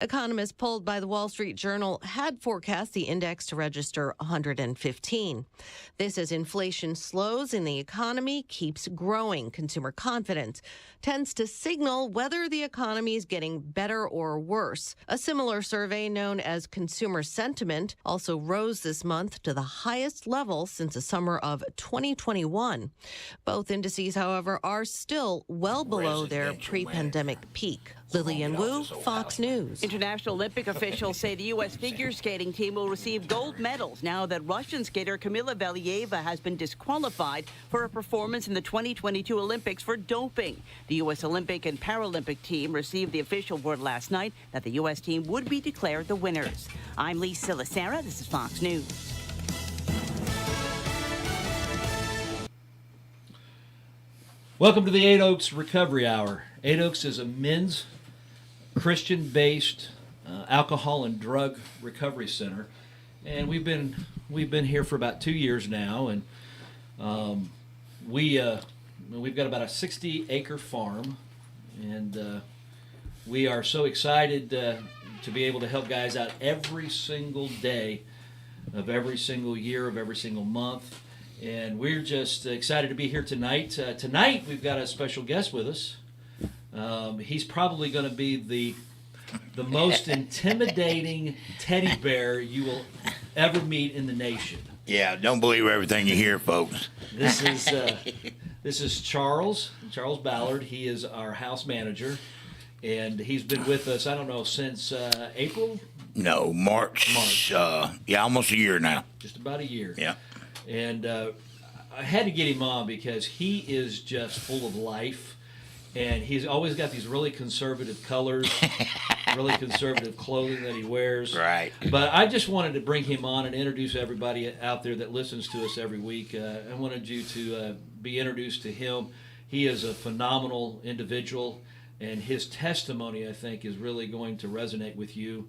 Economists polled by the Wall Street Journal had forecast the index to register 115. This as inflation slows and the economy keeps growing. Consumer confidence tends to signal whether the economy is getting better or worse. A similar survey known as consumer sentiment also rose this month to the highest level since the summer of 2021. Both indices, however, are still well below their pre-pandemic peak. Lillian Wu, Fox News. International Olympic officials say the U.S. figure skating team will receive gold medals now that Russian skater Kamila Valieva has been disqualified for a performance in the 2022 Olympics for doping. The U.S. Olympic and Paralympic team received the official word last night that the U.S. team would be declared the winners. I'm Lisa Lacera. This is Fox News. Welcome to the Eight Oaks Recovery Hour. Eight Oaks is a men's Christian-based alcohol and drug recovery center, and we've been here for about 2 years now, and we've got about a 60-acre farm, and we are so excited to be able to help guys out every single day of every single year of every single month. And we're just excited to be here tonight. Tonight we've got a special guest with us. He's probably going to be the most intimidating teddy bear you will ever meet in the nation. Yeah, don't believe everything you hear, folks. This is Charles Ballard. He is our house manager, and he's been with us, I don't know, since April? No, March. Yeah, almost a year now. Just about a year. Yeah. And I had to get him on because he is just full of life, and he's always got these really conservative colors, really conservative clothing that he wears. Right. But I just wanted to bring him on and introduce everybody out there that listens to us every week. I wanted you to be introduced to him. He is a phenomenal individual, and his testimony, I think, is really going to resonate with you.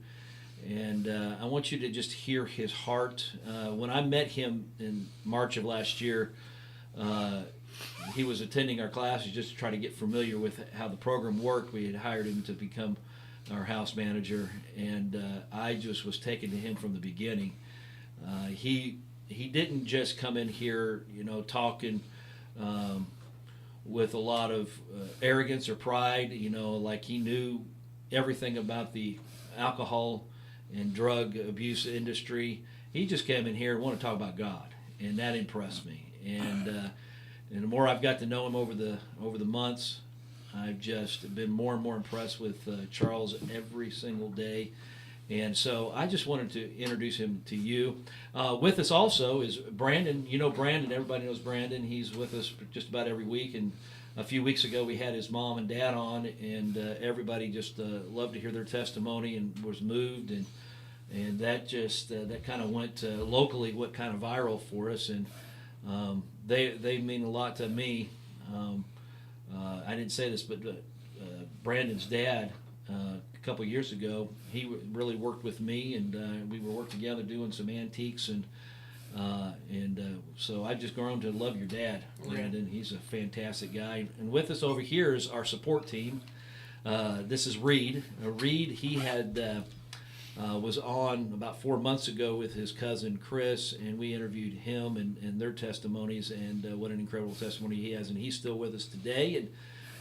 And I want you to just hear his heart. When I met him in March of last year, he was attending our classes just to try to get familiar with how the program worked. We had hired him to become our house manager, and I just was taken to him from the beginning. He didn't just come in here, talking with a lot of arrogance or pride, like he knew everything about the alcohol and drug abuse industry. He just came in here and wanted to talk about God, and that impressed me. And the more I've got to know him over the months, I've just been more and more impressed with Charles every single day. And so I just wanted to introduce him to you. With us also is Brandon. Brandon, everybody knows Brandon. He's with us just about every week. And a few weeks ago we had his mom and dad on, and everybody just loved to hear their testimony and was moved. And that just that kind of went locally, went kind of viral for us. And they mean a lot to me. I didn't say this, but Brandon's dad, a couple of years ago, he really worked with me, and we were working together doing some antiques, and so I've just grown to love your dad, Brandon. He's a fantastic guy. And with us over here is our support team. This is Reed. Reed, he had was on about 4 months ago with his cousin Chris, and we interviewed him and their testimonies, and what an incredible testimony he has. And he's still with us today, and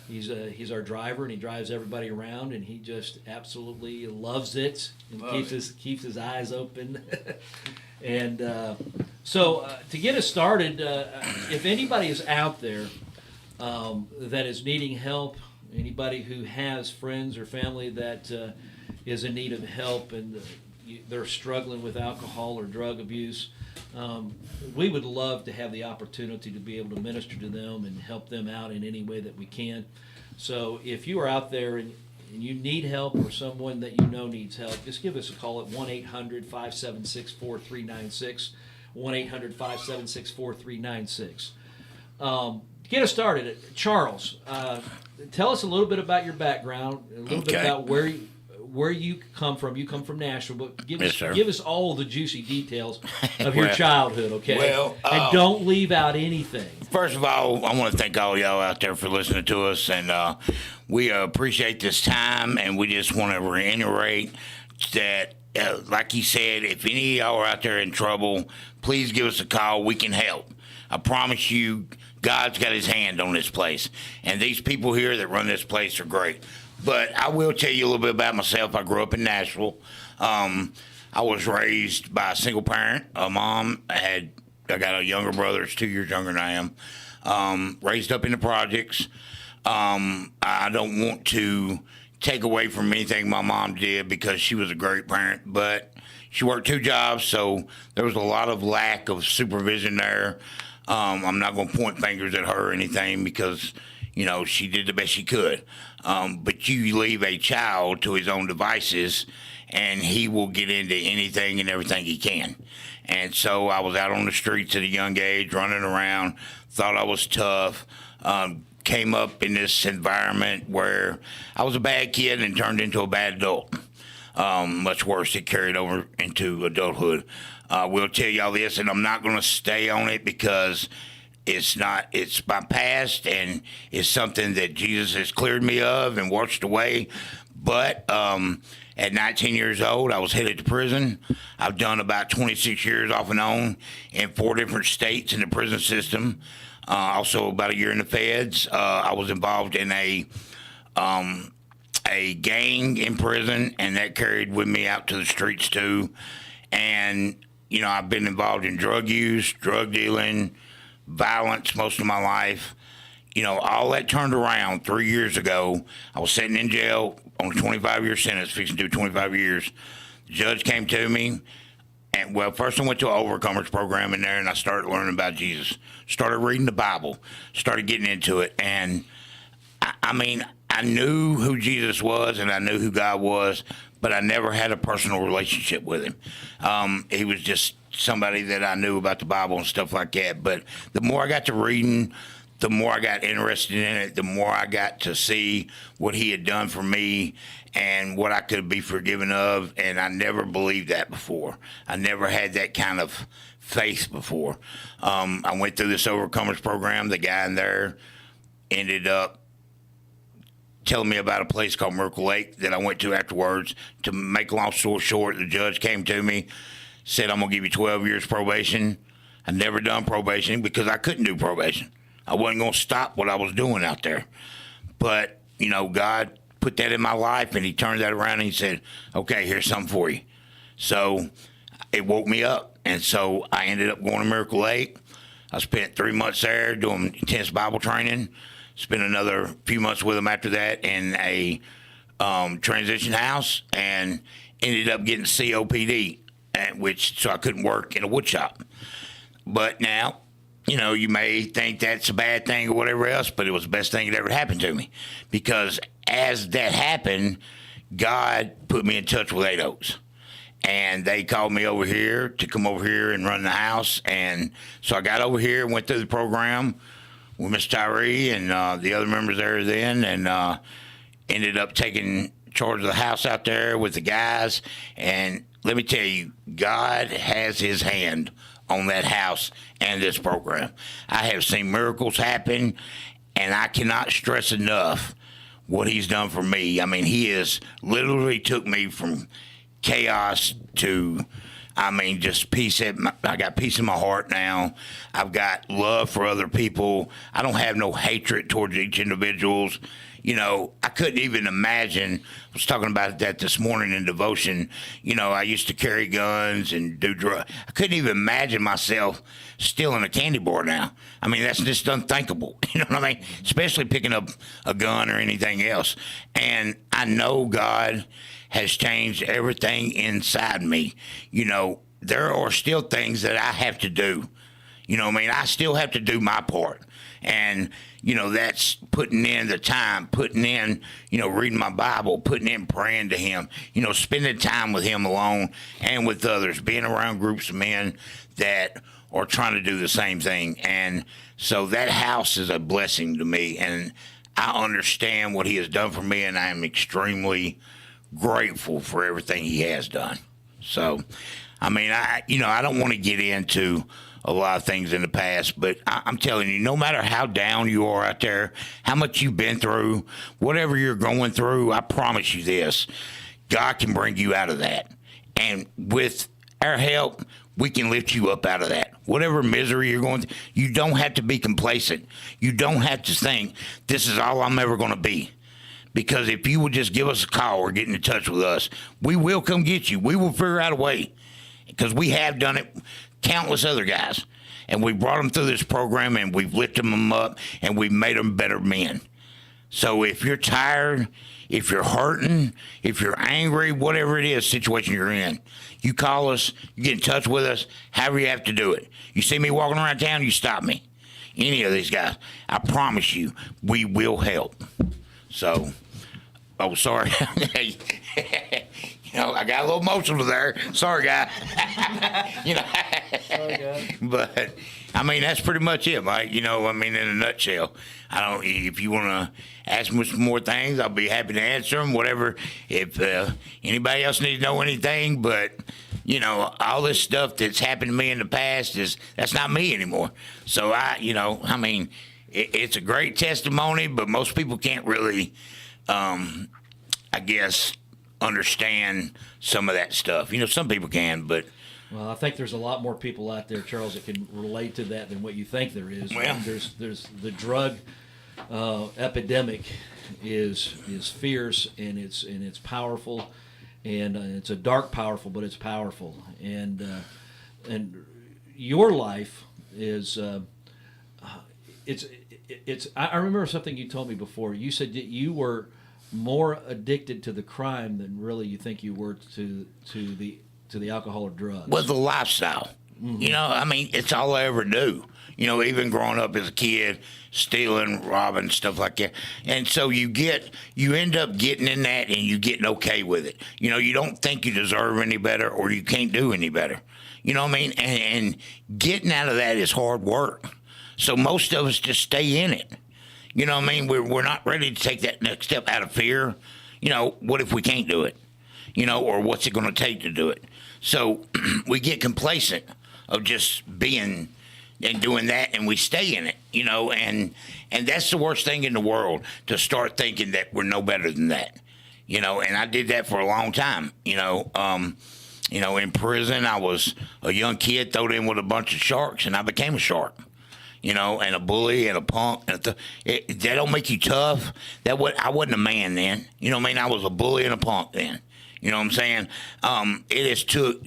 he's our driver, and he drives everybody around, and he just absolutely loves it and keeps his eyes open. And so to get us started, if anybody is out there that is needing help, anybody who has friends or family that is in need of help and they're struggling with alcohol or drug abuse, we would love to have the opportunity to be able to minister to them and help them out in any way that we can. So if you are out there and you need help, or someone that you know needs help, just give us a call at 1-800-576-4396, 1-800-576-4396. Get us started. Charles, tell us a little bit about your background, a little bit about where where you come from. You come from Nashville, but give Yes, sir. us all the juicy details of your Well, childhood, okay? well, and don't leave out anything. First of all, I want to thank all y'all out there for listening to us, and we appreciate this time, and we just want to reiterate that, like he said, if any of y'all are out there in trouble, please give us a call. We can help. I promise you, God's got his hand on this place, and these people here that run this place are great. But I will tell you a little bit about myself. I grew up in Nashville. I was raised by a single parent, a mom. I got a younger brother that's 2 years younger than I am. Raised up in the projects. I don't want to take away from anything my mom did because she was a great parent, but she worked 2 jobs, so there was a lot of lack of supervision there. I'm not going to point fingers at her or anything because, she did the best she could. But you leave a child to his own devices, and he will get into anything and everything he can. And so I was out on the streets at a young age, running around, thought I was tough, came up in this environment where I was a bad kid and turned into a bad adult. Much worse, it carried over into adulthood. We'll tell y'all this, and I'm not going to stay on it because it's my past, and it's something that Jesus has cleared me of and washed away. But at 19 years old, I was headed to prison. I've done about 26 years off and on in 4 different states in the prison system. Also about a year in the feds. I was involved in a gang in prison, and that carried with me out to the streets too. And, I've been involved in drug use, drug dealing, violence most of my life. All that turned around 3 years ago. I was sitting in jail on a 25-year sentence, fixing to do 25 years. The judge came to me, and, first I went to an Overcomers program in there, and I started learning about Jesus. Started reading the Bible, started getting into it, and I knew who Jesus was and I knew who God was, but I never had a personal relationship with him. He was just somebody that I knew about the Bible and stuff like that. But the more I got to reading, the more I got interested in it, the more I got to see what he had done for me and what I could be forgiven of. And I never believed that before. I never had that kind of faith before. I went through this Overcomers program. The guy in there ended up telling me about a place called Miracle Lake that I went to afterwards. To make a long story short, the judge came to me, said, I'm going to give you 12 years probation. I never done probation because I couldn't do probation. I wasn't going to stop what I was doing out there. But, God put that in my life, and he turned that around and he said, okay, here's something for you. So it woke me up. And so I ended up going to Miracle Lake. I spent 3 months there doing intense Bible training. Spent another few months with him after that in a transition house, and ended up getting COPD, so I couldn't work in a wood shop. But now, you may think that's a bad thing or whatever else, but it was the best thing that ever happened to me, because as that happened, God put me in touch with 8 Oaks. And they called me over here to come over here and run the house. And so I got over here, went through the program with Miss Tyree and the other members there then, and ended up taking charge of the house out there with the guys. And let me tell you, God has his hand on that house and this program. I have seen miracles happen, and I cannot stress enough what he's done for me. I mean, he has literally took me from chaos to, just peace. I got peace in my heart now. I've got love for other people. I don't have no hatred towards each individuals. I couldn't even imagine. I was talking about that this morning in devotion. I used to carry guns and do drugs. I couldn't even imagine myself stealing a candy bar now. That's just unthinkable. You know what I mean? Especially picking up a gun or anything else. And I know God has changed everything inside me. There are still things that I have to do. I still have to do my part. And, that's putting in the time, putting in, reading my Bible, putting in praying to him, spending time with him alone and with others, being around groups of men that are trying to do the same thing. And so that house is a blessing to me. And I understand what he has done for me, and I am extremely grateful for everything he has done. So, I mean, I don't want to get into a lot of things in the past, but I'm telling you, no matter how down you are out there, how much you've been through, whatever you're going through, I promise you this, God can bring you out of that. And with our help, we can lift you up out of that. Whatever misery you're going through, you don't have to be complacent. You don't have to think, this is all I'm ever going to be. Because if you would just give us a call or get in touch with us, we will come get you. We will figure out a way. Because we have done it, countless other guys. And we brought them through this program, and we've lifted them up, and we've made them better men. So if you're tired, if you're hurting, if you're angry, whatever it is, situation you're in, you call us, you get in touch with us, however you have to do it. You see me walking around town, you stop me. Any of these guys, I promise you, we will help. So, oh, sorry. I got a little emotional there. Sorry, guy. Sorry, guy. But I mean, that's pretty much it, Mike. In a nutshell. If you want to ask me some more things, I'll be happy to answer them. Whatever. If anybody else needs to know anything, but all this stuff that's happened to me in the past that's not me anymore. So it's a great testimony, but most people can't really, I guess, understand some of that stuff. Some people can, but. Well, I think there's a lot more people out there, Charles, that can relate to that than what you think there is. Well, there's the drug epidemic is fierce, and it's powerful, and it's a dark powerful, but it's powerful. And your life is it's. I remember something you told me before. You said that you were more addicted to the crime than really you think you were to the alcohol or drugs. Well, the lifestyle. Mm-hmm. It's all I ever do. Even growing up as a kid, stealing, robbing, stuff like that. And so you end up getting in that, and you getting okay with it. You don't think you deserve any better, or you can't do any better. You know what I mean? And getting out of that is hard work. So most of us just stay in it. You know what I mean? We're not ready to take that next step out of fear. What if we can't do it? Or what's it going to take to do it? So we get complacent of just being and doing that, and we stay in it, and that's the worst thing in the world, to start thinking that we're no better than that, and I did that for a long time, in prison. I was a young kid thrown in with a bunch of sharks, and I became a shark. And a bully and a punk. That don't make you tough. I wasn't a man then. I was a bully and a punk then. You know what I'm saying? It has took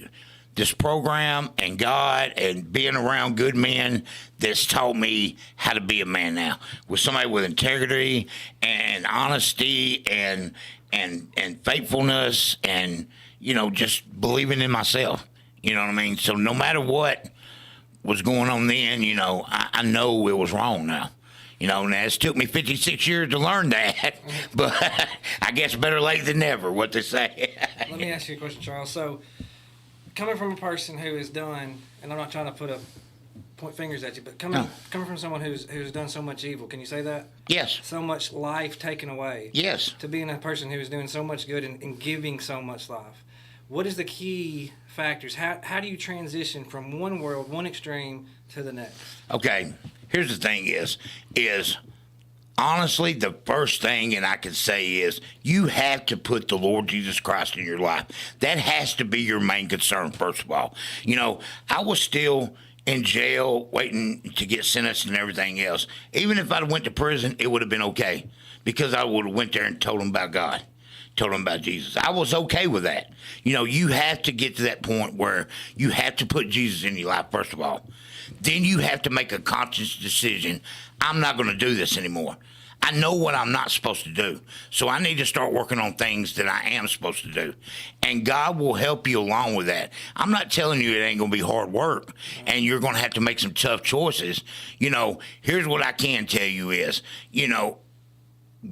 this program and God and being around good men that's taught me how to be a man now. With somebody with integrity and honesty and faithfulness and, just believing in myself. You know what I mean? So no matter what was going on then, I know it was wrong now. And it's took me 56 years to learn that, but I guess better late than never, what they say. Let me ask you a question, Charles. So, coming from a person who has done, and I'm not trying to point fingers at you, but coming from someone who's done so much evil, can you say that? Yes. So much life taken away. Yes. To being a person who is doing so much good and giving so much life. What is the key factors? How do you transition from one world, one extreme, to the next? Okay. Here's the thing is honestly, the first thing, and I can say, is you have to put the Lord Jesus Christ in your life. That has to be your main concern, first of all. I was still in jail waiting to get sentenced and everything else. Even if I'd went to prison, it would have been okay, because I would have went there and told them about God. Told them about Jesus. I was okay with that. You have to get to that point where you have to put Jesus in your life, first of all. Then you have to make a conscious decision. I'm not going to do this anymore. I know what I'm not supposed to do. So I need to start working on things that I am supposed to do. And God will help you along with that. I'm not telling you it ain't going to be hard work and you're going to have to make some tough choices. Here's what I can tell you is,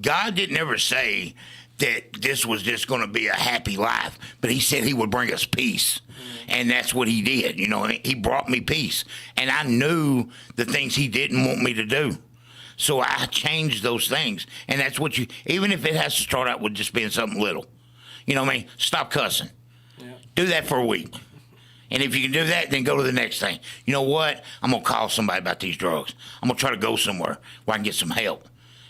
God didn't ever say that this was just going to be a happy life, but he said he would bring us peace. And that's what he did. He brought me peace. And I knew the things he didn't want me to do. So I changed those things. And that's what even if it has to start out with just being something little. You know what I mean? Stop cussing. Yeah. Do that for a week. And if you can do that, then go to the next thing. You know what? I'm going to call somebody about these drugs. I'm going to try to go somewhere where I can get some help.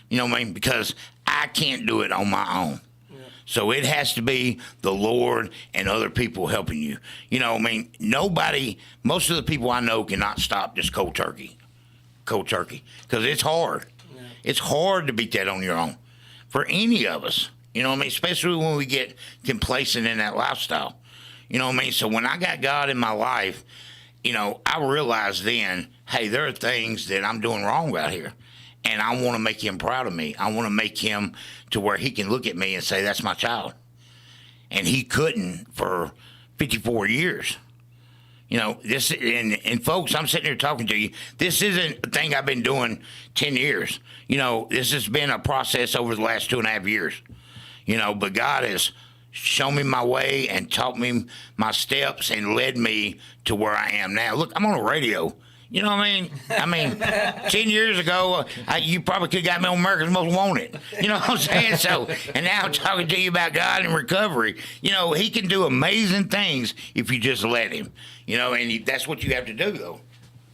You know what I mean? Because I can't do it on my own. Yeah. So it has to be the Lord and other people helping you. You know what I mean? Most of the people I know cannot stop just cold turkey. Cold turkey. Because it's hard. Yeah. It's hard to beat that on your own. For any of us. You know what I mean? Especially when we get complacent in that lifestyle. You know what I mean? So when I got God in my life, you know, I realized then, hey, there are things that I'm doing wrong out here. And I want to make him proud of me. I want to make him to where he can look at me and say, that's my child. And he couldn't for 54 years. You know, this, and folks, I'm sitting here talking to you. This isn't a thing I've been doing 10 years. You know, this has been a process over the last 2.5 years. You know, but God has shown me my way and taught me my steps and led me to where I am now. Look, I'm on the radio. You know what I mean? 10 years ago, you probably could have got me on America's Most Wanted. You know what I'm saying? So, and now I'm talking to you about God and recovery. You know, he can do amazing things if you just let him. You know, and that's what you have to do, though.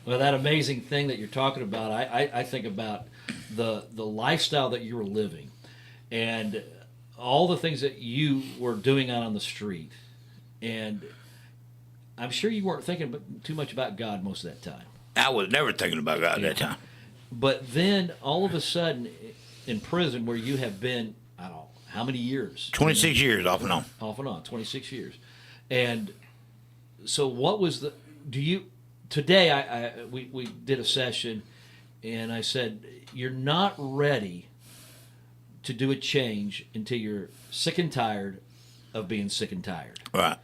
Well, that amazing thing that you're talking about, I think about the lifestyle that you were living and all the things that you were doing out on the street. And I'm sure you weren't thinking too much about God most of that time. I was never thinking about God at that time. But then all of a sudden in prison where you have been, I don't know, how many years? 26 years off and on. Off and on, 26 years. And so what was today we did a session and I said, you're not ready to do a change until you're sick and tired of being sick and tired. Right.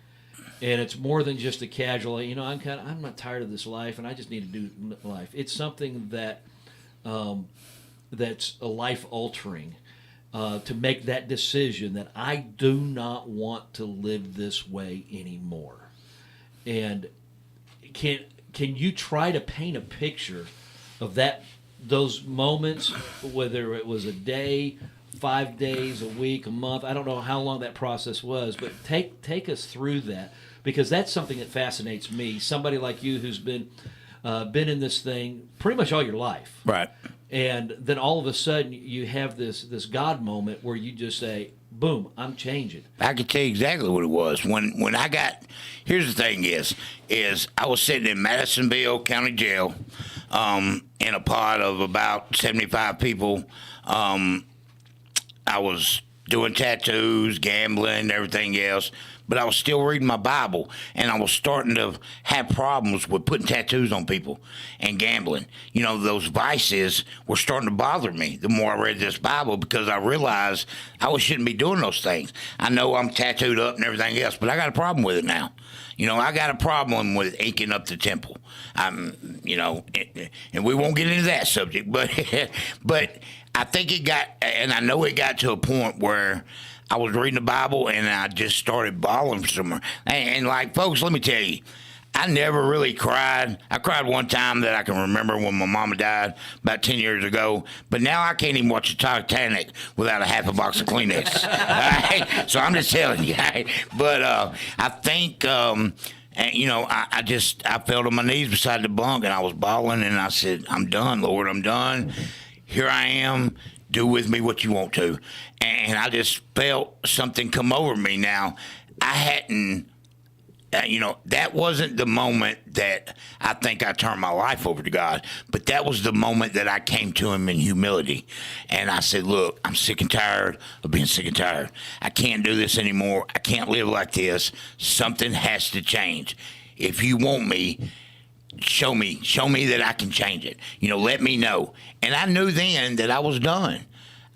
And it's more than just a casual, you know, I'm not tired of this life and I just need to do life. It's something that that's a life altering to make that decision that I do not want to live this way anymore. And can you try to paint a picture of those moments, whether it was a day, 5 days, a week, a month? I don't know how long that process was, but take us through that, because that's something that fascinates me. Somebody like you who's been in this thing pretty much all your life, right? And then all of a sudden you have this God moment where you just say, "Boom, I'm changing." I can tell you exactly what it was when I got. Here's the thing: is I was sitting in Madisonville County Jail in a pod of about 75 people. I was doing tattoos, gambling, everything else, but I was still reading my Bible, and I was starting to have problems with putting tattoos on people and gambling. You know, those vices were starting to bother me the more I read this Bible, because I realized I shouldn't be doing those things. I know I'm tattooed up and everything else, but I got a problem with it now. You know, I got a problem with inking up the temple. You know, and we won't get into that subject, but I think it got, and I know it got to a point where I was reading the Bible and I just started bawling somewhere. And like, folks, let me tell you, I never really cried. I cried one time that I can remember when my mama died about 10 years ago. But now I can't even watch the Titanic without a half a box of Kleenex. All right? So I'm just telling you. Right? But I think, you know, I fell to my knees beside the bunk and I was bawling and I said, I'm done, Lord, I'm done. Here I am. Do with me what you want to. And I just felt something come over me. Now, I hadn't, you know, that wasn't the moment that I think I turned my life over to God, but that was the moment that I came to him in humility. And I said, look, I'm sick and tired of being sick and tired. I can't do this anymore. I can't live like this. Something has to change. If you want me, show me that I can change it. You know, let me know. And I knew then that I was done.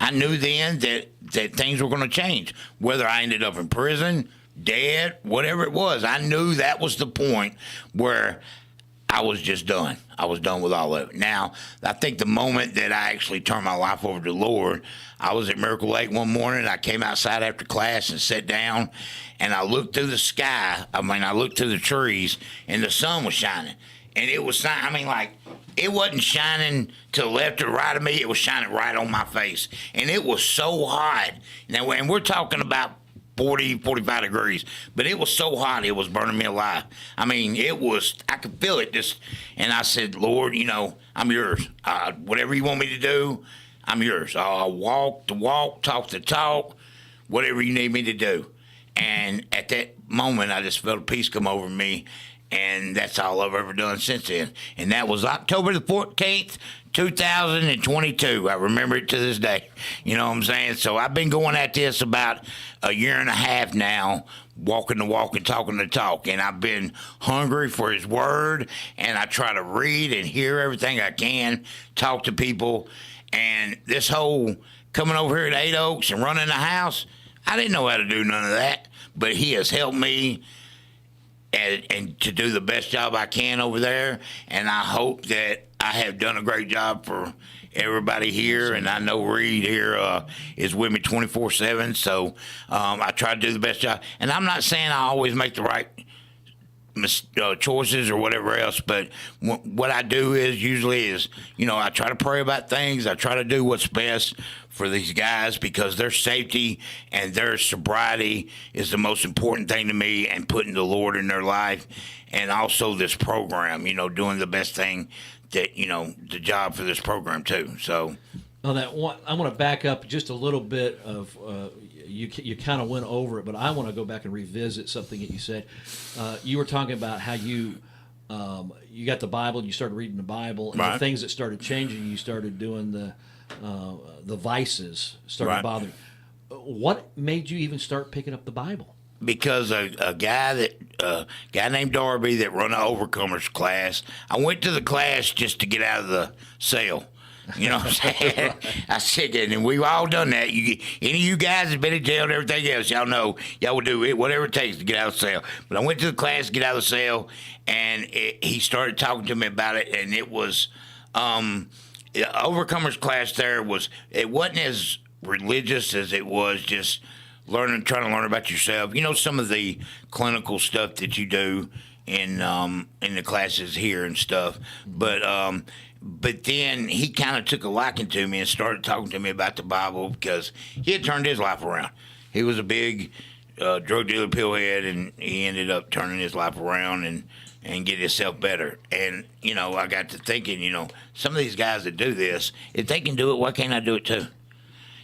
I knew then that things were going to change. Whether I ended up in prison, dead, whatever it was, I knew that was the point where I was just done. I was done with all of it. Now, I think the moment that I actually turned my life over to the Lord, I was at Miracle Lake one morning. I came outside after class and sat down, and I looked through the sky. I looked through the trees, and the sun was shining. And it was, like, it wasn't shining to the left or right of me. It was shining right on my face. And it was so hot. Now, and we're talking about 40, 45 degrees, but it was so hot it was burning me alive. I mean, I could feel it just, and I said, Lord, I'm yours. Whatever you want me to do, I'm yours. I'll walk the walk, talk the talk, whatever you need me to do. And at that moment, I just felt a peace come over me, and that's all I've ever done since then. And that was October the 14th, 2022. I remember it to this day. You know what I'm saying? So I've been going at this about a year and a half now, walking the walk and talking the talk. And I've been hungry for his word, and I try to read and hear everything I can, talk to people. And this whole coming over here at Eight Oaks and running the house, I didn't know how to do none of that, but he has helped me and to do the best job I can over there. And I hope that I have done a great job for everybody here. And I know Reed here is with me 24/7. So I try to do the best job. And I'm not saying I always make the right choices or whatever else, but what I do usually is, I try to pray about things. I try to do what's best for these guys, because their safety and their sobriety is the most important thing to me, and putting the Lord in their life. And also this program, doing the best thing that, the job for this program too. So on that one, I want to back up just a little bit of you kind of went over it, but I want to go back and revisit something that you said. You were talking about how you got the Bible, you started reading the Bible, and right. the things that started changing, you started doing the vices started right. bothering. What made you even start picking up the Bible? Because a guy named Darby that run an overcomers class, I went to the class just to get out of the cell. You know what I'm saying? I said, and we've all done that. Any of you guys have been in jail and everything else, y'all know y'all will do it, whatever it takes to get out of the cell. But I went to the class to get out of the cell, and he started talking to me about it, and it was the overcomers class. It wasn't as religious as it was just trying to learn about yourself. Some of the clinical stuff that you do in the classes here and stuff, but then he kind of took a liking to me and started talking to me about the Bible, because he had turned his life around. He was a big drug dealer, pillhead, and he ended up turning his life around and get himself better. And, I got to thinking, some of these guys that do this, if they can do it, why can't I do it too?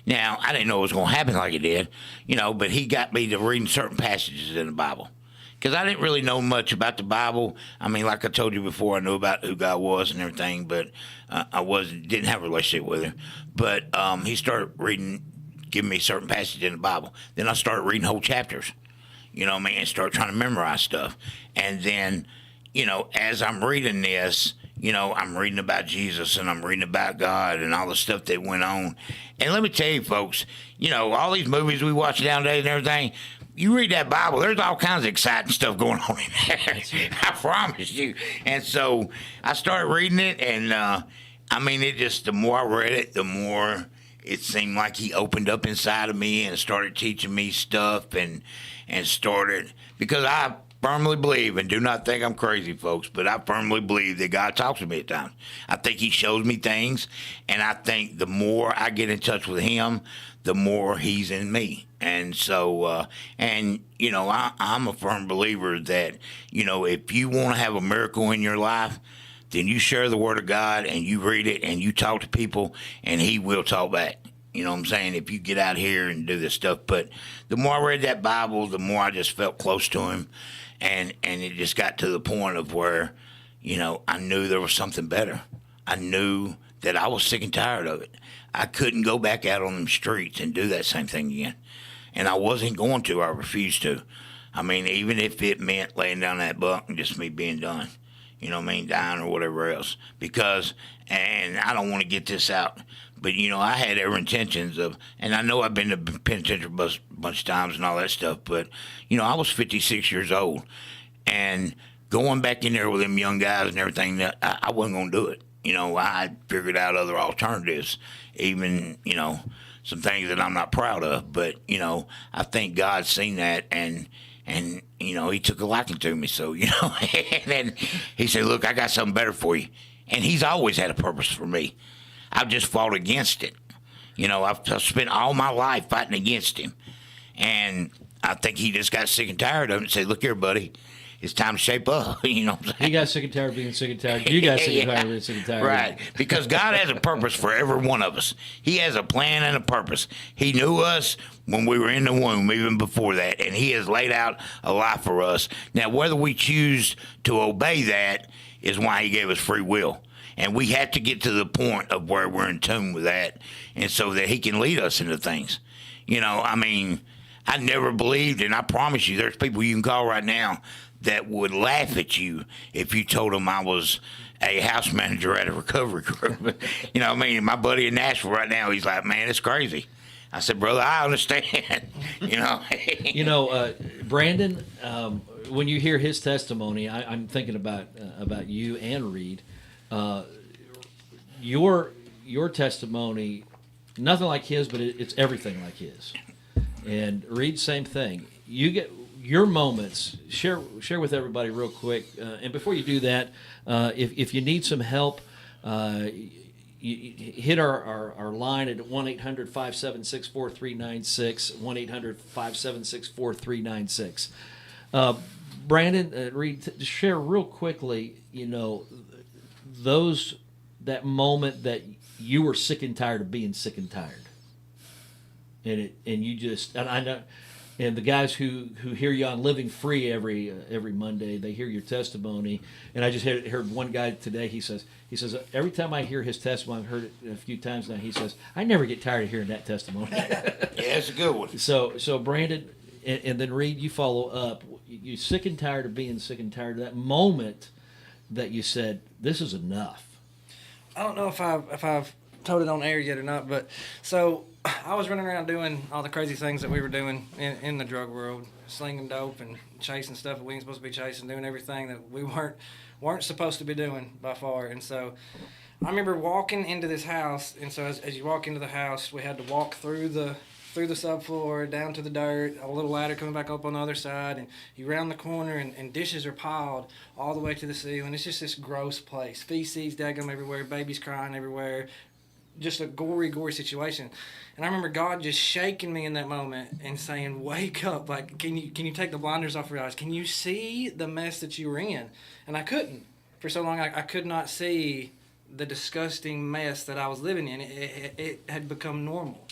Now, I didn't know it was going to happen like it did, but he got me to reading certain passages in the Bible. Because I didn't really know much about the Bible. I mean, like I told you before, I knew about who God was and everything, but didn't have a relationship with him. But he started giving me certain passages in the Bible. Then I started reading whole chapters, and start trying to memorize stuff. And then, as I'm reading this, I'm reading about Jesus, and I'm reading about God and all the stuff that went on. And let me tell you, folks, all these movies we watch nowadays and everything, you read that Bible, there's all kinds of exciting stuff going on in there. I promise you. And so I started reading it, and the more I read it, the more it seemed like he opened up inside of me and started teaching me stuff, and started, because I firmly believe, and do not think I'm crazy, folks, but I firmly believe that God talks to me at times. I think he shows me things, and I think the more I get in touch with him, the more he's in me. And so, I'm a firm believer that, if you want to have a miracle in your life, then you share the word of God, and you read it, and you talk to people, and he will talk back. You know what I'm saying? If you get out here and do this stuff. But the more I read that Bible, the more I just felt close to him. And it just got to the point of where, I knew there was something better. I knew that I was sick and tired of it. I couldn't go back out on them streets and do that same thing again. And I wasn't going to. I refused to. I mean, even if it meant laying down that bunk and just me being done. Dying or whatever else. Because, and I don't want to get this out, but, I had every intentions of, and I know I've been to penitentiary a bunch of times and all that stuff, but, I was 56 years old. And going back in there with them young guys and everything, I wasn't going to do it. I figured out other alternatives, even, some things that I'm not proud of. But, I think God's seen that, and he took a liking to me. So, and then he said, look, I got something better for you. And he's always had a purpose for me. I've just fought against it. I've spent all my life fighting against him. And I think he just got sick and tired of it and said, look here, buddy, it's time to shape up. You know what I'm saying? He got sick and tired of being sick and tired. You got sick and tired of being sick and tired. Right. Because God has a purpose for every one of us. He has a plan and a purpose. He knew us when we were in the womb, even before that, and he has laid out a life for us. Now, whether we choose to obey that is why he gave us free will. And we have to get to the point of where we're in tune with that, and so that he can lead us into things. You know, I mean, I never believed, and I promise you, there's people you can call right now that would laugh at you if you told them I was a house manager at a recovery group. You know what I mean? My buddy in Nashville right now, he's like, man, it's crazy. I said, brother, I understand. You know? You know, Brandon, when you hear his testimony, I'm thinking about you and Reed. Your testimony, nothing like his, but it's everything like his. And Reed, same thing. You get your moments. Share with everybody real quick. And before you do that, if you need some help, you hit our line at 1-800-576-4396, 1-800-576-4396. Brandon, Reed, share real quickly, you know, that moment that you were sick and tired of being sick and tired. And you just, and I know, and the guys who hear you on Living Free every Monday, they hear your testimony. And I just heard one guy today. He says every time I hear his testimony, I've heard it a few times now. He says I never get tired of hearing that testimony. Yeah, it's a good one. So Brandon, and then Reed, you follow up. You're sick and tired of being sick and tired of that moment that you said this is enough. I don't know if I've told it on air yet or not, but so I was running around doing all the crazy things that we were doing in the drug world, slinging dope and chasing stuff that we ain't supposed to be chasing, doing everything that we weren't supposed to be doing by far. And so I remember walking into this house, and so as you walk into the house, we had to walk through the subfloor, down to the dirt, a little ladder coming back up on the other side, and you round the corner, and dishes are piled all the way to the ceiling. It's just this gross place. Feces, daggum everywhere, babies crying everywhere. Just a gory situation. And I remember God just shaking me in that moment and saying, wake up, like, can you take the blinders off your eyes? Can you see the mess that you were in? And I couldn't. For so long, I could not see the disgusting mess that I was living in. It had become normal.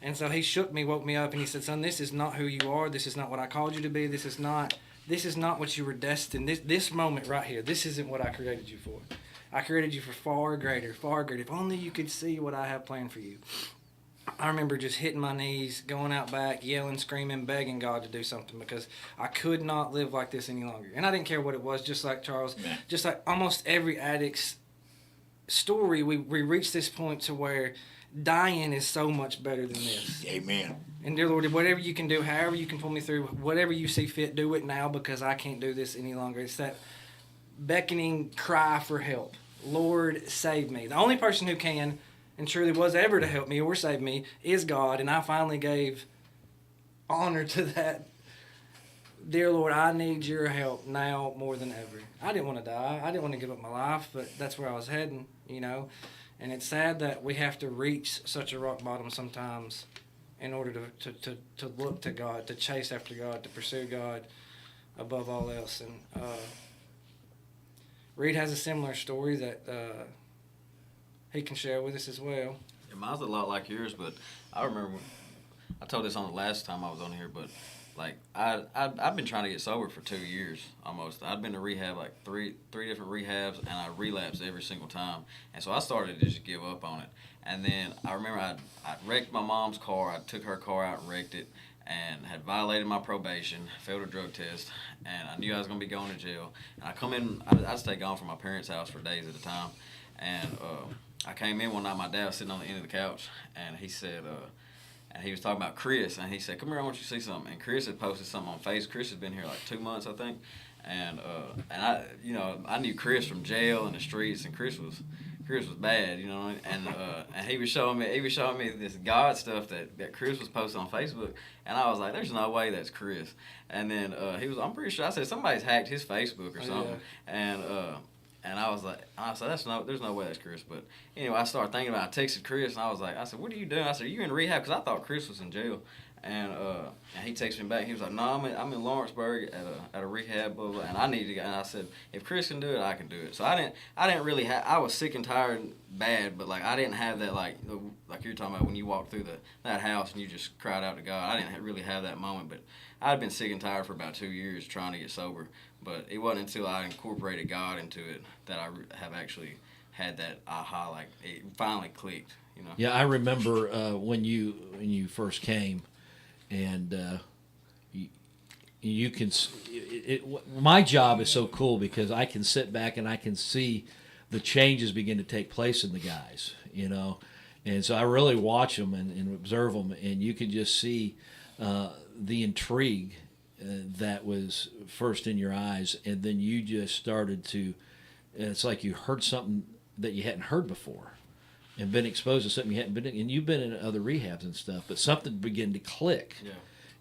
And so he shook me, woke me up, and he said, son, this is not who you are. This is not what I called you to be. This is not what you were destined. This moment right here, this isn't what I created you for. I created you for far greater, far greater. If only you could see what I have planned for you. I remember just hitting my knees, going out back, yelling, screaming, begging God to do something because I could not live like this any longer. And I didn't care what it was, just like Charles, just like almost every addict's story, we reach this point to where dying is so much better than this. Amen. And dear Lord, whatever you can do, however you can pull me through, whatever you see fit, do it now because I can't do this any longer. It's that beckoning cry for help. Lord, save me. The only person who can and truly was ever to help me or save me is God, and I finally gave honor to that. Dear Lord, I need your help now more than ever. I didn't want to die. I didn't want to give up my life, but that's where I was heading, you know. And it's sad that we have to reach such a rock bottom sometimes in order to look to God, to chase after God, to pursue God above all else. And Reed has a similar story that he can share with us as well. Yeah, mine's a lot like yours, but I remember I told this on the last time I was on here, but like I've been trying to get sober for 2 years almost. I'd been to rehab like three different rehabs, and I relapsed every single time. And so I started to just give up on it. And then I remember I wrecked my mom's car. I took her car out and wrecked it, and had violated my probation, failed a drug test, and I knew I was going to be going to jail. And I come in, I'd stay gone from my parents' house for days at a time. And I came in one night, my dad was sitting on the end of the couch, and he said, and he was talking about Chris, and he said, come here, I want you to see something. And Chris had posted something on Facebook. Chris had been here like 2 months, I think. And I, you know, I knew Chris from jail and the streets, and Chris was bad, you know. And he was showing me this God stuff that Chris was posting on Facebook, and I was like, there's no way that's Chris. And then I'm pretty sure, I said somebody's hacked his Facebook or something. Yeah. And I was like, there's no way that's Chris. But anyway, I started thinking about it. I texted Chris, and I said, what are you doing? I said, you in rehab? Because I thought Chris was in jail. And he texted me back. He was like, "No, I'm in Lawrenceburg at a rehab, blah, blah, and I need to go." And I said, "If Chris can do it, I can do it." So I didn't really have. I was sick and tired, bad, but like I didn't have that like you're talking about when you walk through that house and you just cried out to God. I didn't really have that moment, but I'd been sick and tired for about 2 years trying to get sober. But it wasn't until I incorporated God into it that I have actually had that aha, like it finally clicked. You know. Yeah, I remember when you first came, and you can. My job is so cool because I can sit back and I can see the changes begin to take place in the guys, you know, and so I really watch them and observe them, and you can just see the intrigue that was first in your eyes, and then you just started to. It's like you heard something that you hadn't heard before. And been exposed to something you hadn't been in, and you've been in other rehabs and stuff, but something began to click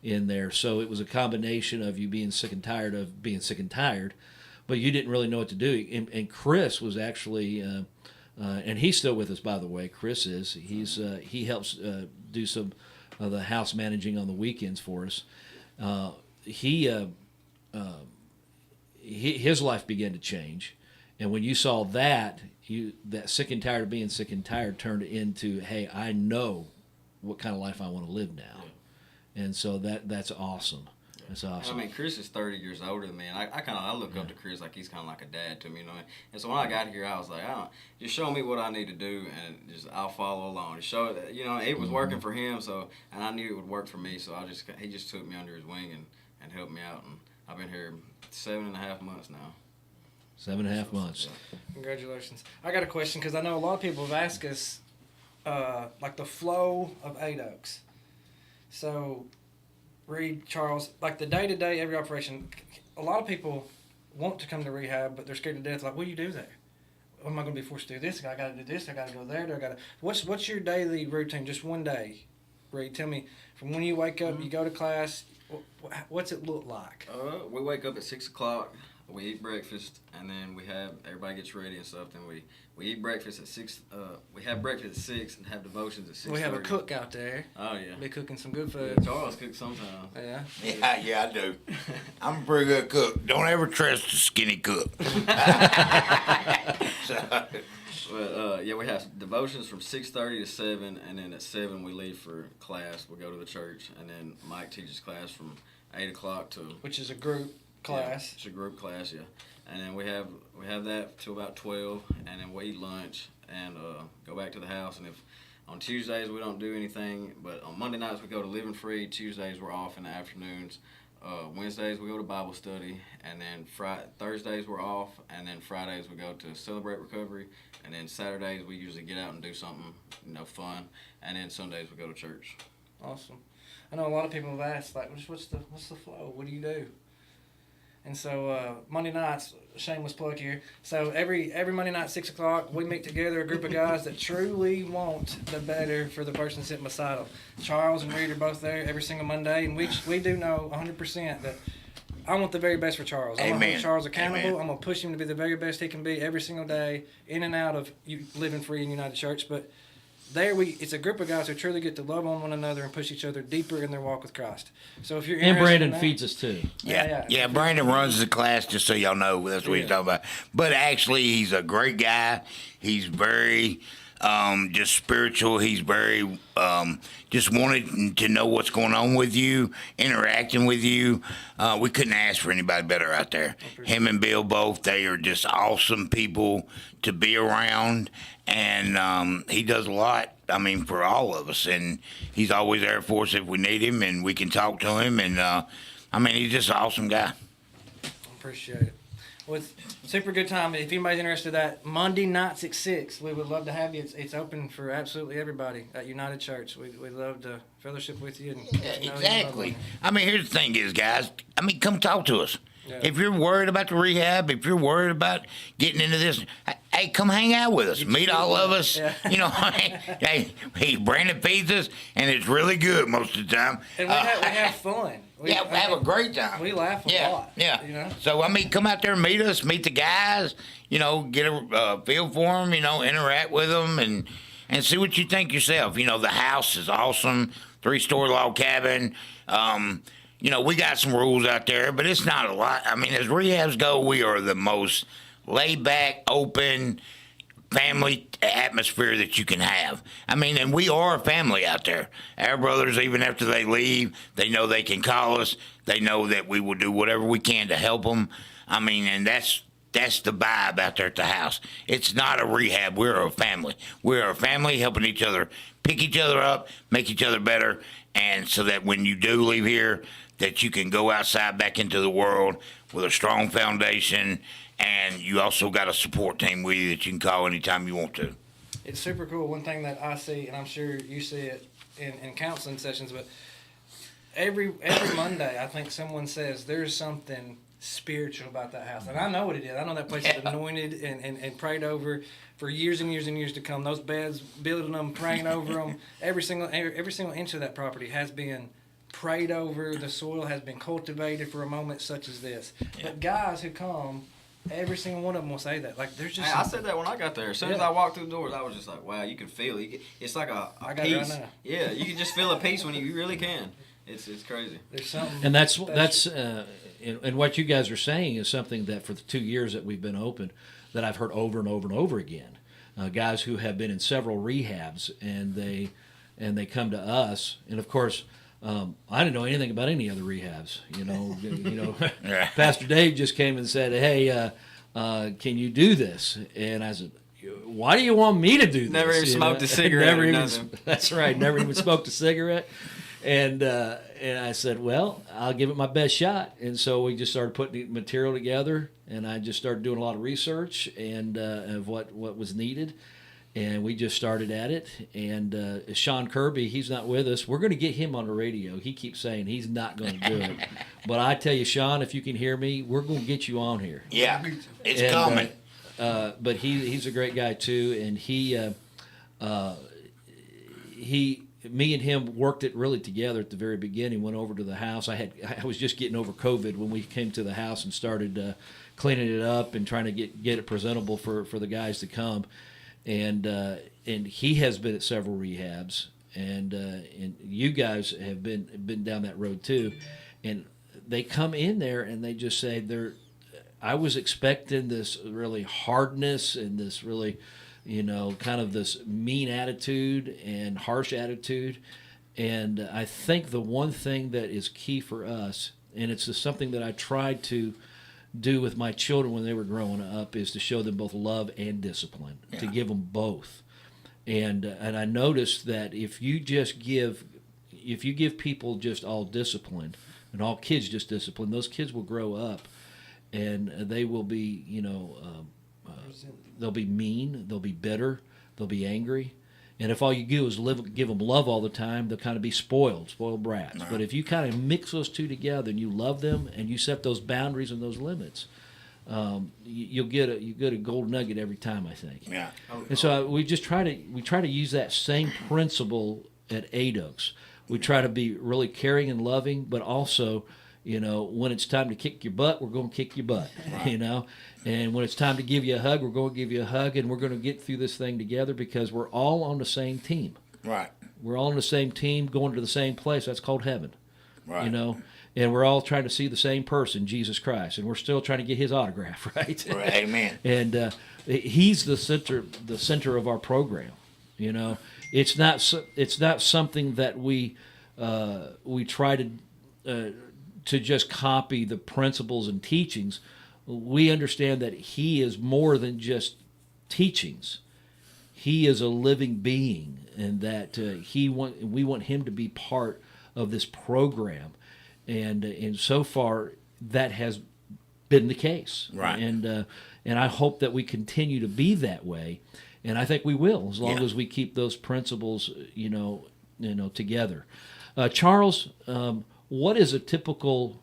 in there. So it was a combination of you being sick and tired of being sick and tired, but you didn't really know what to do. And Chris was actually, and he's still with us, by the way. Chris is. He helps do some of the house managing on the weekends for us. His life began to change, and when you saw that. That sick and tired of being sick and tired turned into, hey, I know what kind of life I want to live now, and so that's awesome. That's awesome. I mean, Chris is 30 years older than me, and I look up to Chris like he's kind of like a dad to me, you know. And so when I got here, I was like, just show me what I need to do, and just I'll follow along. To show that, you know, it was working for him, so and I knew it would work for me, so he just took me under his wing and helped me out, and I've been here 7.5 months now. 7.5 months. Congratulations. I got a question because I know a lot of people have asked us, like the flow of 8 Oaks. So, Reed, Charles, like the day-to-day, every operation, a lot of people want to come to rehab, but they're scared to death. Like, what do you do there? Am I going to be forced to do this? I got to do this. I got to go there. What's your daily routine? Just one day, Reed. Tell me from when you wake up, you go to class. What's it look like? We wake up at 6 o'clock. We eat breakfast, and then everybody gets ready and stuff. Then we eat breakfast at 6. We have breakfast at 6 and have devotions at 6:30. We have a cook out there. Oh yeah, be cooking some good food. Yeah, Charles cooks sometimes. Yeah, I do. I'm a pretty good cook. Don't ever trust a skinny cook. But we have devotions from 6:30 to 7, and then at 7 we leave for class. We go to the church, and then Mike teaches class from 8 o'clock to. Which is a group class. Yeah, it's a group class, yeah. And then we have that till about 12, and then we eat lunch and go back to the house. And if on Tuesdays we don't do anything, but on Monday nights we go to Living Free. Tuesdays we're off in the afternoons. Wednesdays we go to Bible study, and then Thursdays we're off, and then Fridays we go to Celebrate Recovery, and then Saturdays we usually get out and do something, you know, fun, and then Sundays we go to church. Awesome. I know a lot of people have asked, like, what's the flow? What do you do? And so Monday nights, shameless plug here. So every Monday night, 6 o'clock, we meet together, a group of guys that truly want the better for the person sitting beside them. Charles and Reed are both there every single Monday, and we do know 100% that I want the very best for Charles. I want to hold Charles accountable. Amen. I'm going to push him to be the very best he can be every single day, in and out of Living Free in United Church. But it's a group of guys who truly get to love on one another and push each other deeper in their walk with Christ. So if you're interested And Brandon in that, feeds us too. Yeah. Brandon runs the class, just so y'all know. That's what he's talking about. But actually, he's a great guy. He's very just spiritual. He's very just wanted to know what's going on with you, interacting with you. We couldn't ask for anybody better out there. Him and Bill both, they are just awesome people to be around. And he does a lot, I mean, for all of us. And he's always there for us if we need him, and we can talk to him. And, I mean, he's just an awesome guy. Appreciate it. Well, it's super good time. If anybody's interested in that, Monday nights at 6, we would love to have you. It's open for absolutely everybody at United Church. We'd love to fellowship with you. And get to know you. Exactly. I mean, here's the thing is, guys, I mean, come talk to us. Yeah. If you're worried about the rehab, if you're worried about getting into this, hey, come hang out with us. Meet all of us. Yeah. You know, hey, Brandon feeds us, and it's really good most of the time. And we have fun. We have a great time. We laugh a lot. Yeah. You know? So, I mean, come out there and meet us, meet the guys, you know, get a feel for them, you know, interact with them, and see what you think yourself. You know, the house is awesome. 3-story log cabin. You know, we got some rules out there, but it's not a lot. I mean, as rehabs go, we are the most laid back, open, family atmosphere that you can have. I mean, and we are a family out there. Our brothers, even after they leave, they know they can call us. They know that we will do whatever we can to help them. I mean, and that's the vibe out there at the house. It's not a rehab. We're a family. We're a family helping each other, pick each other up, make each other better, and so that when you do leave here, that you can go outside back into the world with a strong foundation. And you also got a support team with you that you can call anytime you want to. It's super cool. One thing that I see, and I'm sure you see it in counseling sessions, but every Monday, I think someone says there's something spiritual about that house. And I know what it is. I know that place is anointed and prayed over for years and years and years to come. Those beds, building them, praying over them. Every single inch of that property has been prayed over. The soil has been cultivated for a moment such as this. Yeah. But guys who come, every single one of them will say that. Like, there's just. Hey, I said that when I got there. As soon as I walked through the doors, I was just like, wow, you can feel it. It's like a peace. It right now. Yeah, you can just feel a peace when you really can. It's crazy. There's something. And that's and what you guys are saying is something that for the 2 years that we've been open, that I've heard over and over and over again. Guys who have been in several rehabs and they come to us, and of course. I didn't know anything about any other rehabs. Yeah. Pastor Dave just came and said, "Hey, can you do this?" And I said, "Why do you want me to do this?" Never even smoked a cigarette. That's right. Never even smoked a cigarette. And I said, "Well, I'll give it my best shot." And so we just started putting the material together, and I just started doing a lot of research and of what was needed. And we just started at it. And Sean Kirby, he's not with us. We're going to get him on the radio. He keeps saying he's not going to do it. But I tell you, Sean, if you can hear me, we're going to get you on here. Yeah, it's coming. But he's a great guy, too. And me and him worked it really together at the very beginning, went over to the house. I was just getting over COVID when we came to the house and started cleaning it up and trying to get it presentable for the guys to come. And he has been at several rehabs, and you guys have been down that road too, and they come in there and they just say I was expecting this really hardness and this really, kind of this mean attitude and harsh attitude, and I think the one thing that is key for us, and it's just something that I tried to do with my children when they were growing up, is to show them both love and discipline, to give them both. And I noticed that if you give people just all discipline and all kids just discipline, those kids will grow up and they will be, they'll be mean, they'll be bitter, they'll be angry. And if all you do is give them love all the time, they'll kind of be spoiled brats. Right. But if you kind of mix those two together and you love them and you set those boundaries and those limits, you get a gold nugget every time, I think. Yeah. And so we try to use that same principle at Eight Oaks. We try to be really caring and loving, but also, when it's time to kick your butt, we're going to kick your butt. Right. And when it's time to give you a hug, we're going to give you a hug, and we're going to get through this thing together because we're all on the same team. Right. We're all on the same team, going to the same place. That's called heaven. Right. And we're all trying to see the same person, Jesus Christ, and we're still trying to get his autograph, right? Right. Amen. And he's the center of our program. It's not something that we try to just copy the principles and teachings. We understand that he is more than just teachings. He is a living being, and that we want him to be part of this program. And so far, that has been the case. Right. And I hope that we continue to be that way, and I think we will, as long as we keep those principles, together. Charles, what is a typical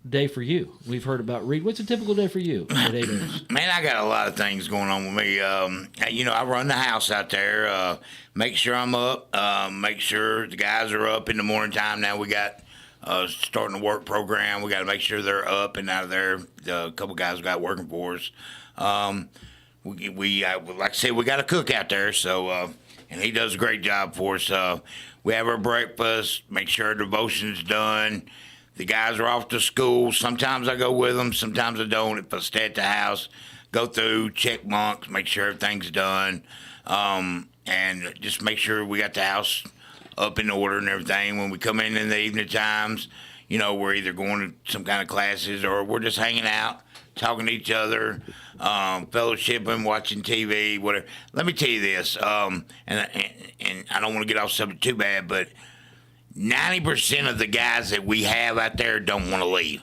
day for you? We've heard about Reed. What's a typical day for you at 8 Oaks? Man, I got a lot of things going on with me. I run the house out there, make sure I'm up, make sure the guys are up in the morning time. Now we got starting the work program. We got to make sure they're up and out of there. A couple guys we got working for us. We like I said, we got a cook out there, so and he does a great job for us. We have our breakfast, make sure our devotion's done. The guys are off to school. Sometimes I go with them, sometimes I don't. If I stay at the house, go through, check monks, make sure everything's done, and just make sure we got the house up in order and everything. When we come in the evening times, you know, we're either going to some kind of classes or we're just hanging out, talking to each other, fellowshipping, watching TV, whatever. Let me tell you this, and I don't want to get off subject too bad, but 90% of the guys that we have out there don't want to leave.